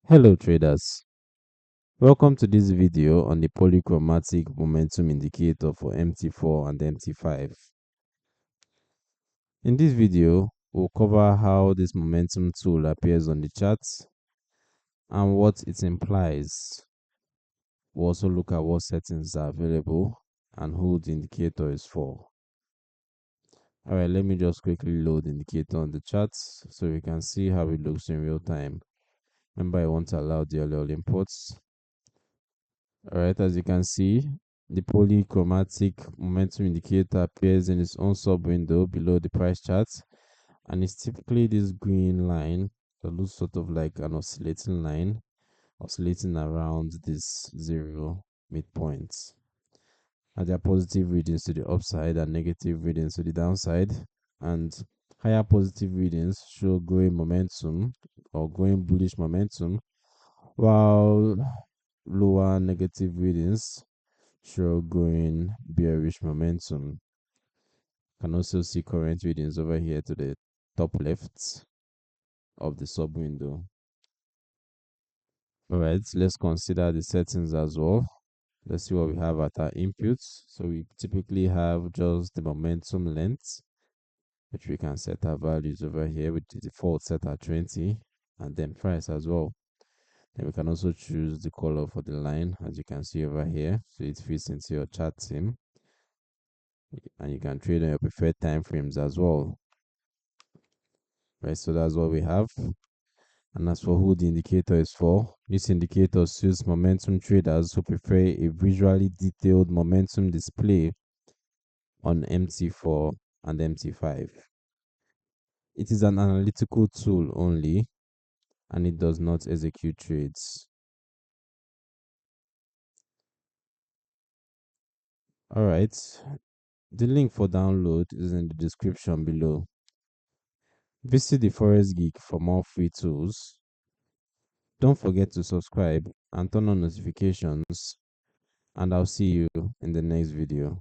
Hello traders, welcome to this video on the Polychromatic Momentum Indicator for MT4 and MT5. In this video, we'll cover how this momentum tool appears on the charts and what it implies. We'll also look at what settings are available and who the indicator is for. Alright, let me just quickly load the indicator on the charts so we can see how it looks in real time. Remember, I want to allow the all imports. Alright, as you can see, the polychromatic momentum indicator appears in its own sub window below the price chart, and it's typically this green line that looks sort of like an oscillating line, oscillating around this zero midpoint. And there are positive readings to the upside and negative readings to the downside, and higher positive readings show growing momentum or growing bullish momentum, while lower negative readings show growing bearish momentum. You can also see current readings over here to the top left of the sub window. Alright, let's consider the settings as well. Let's see what we have at our inputs. So we typically have just the momentum length, which we can set our values over here with the default set at 20, and then price as well. Then we can also choose the color for the line, as you can see over here, so it fits into your chart theme, and you can trade on your preferred time frames as well. Right, so that's what we have. And as for who the indicator is for, this indicator suits momentum traders who prefer a visually detailed momentum display on MT4 and MT5. It is an analytical tool only, and it does not execute trades. Alright, the link for download is in the description below. Visit the Forex Geek for more free tools. Don't forget to subscribe and turn on notifications, and I'll see you in the next video.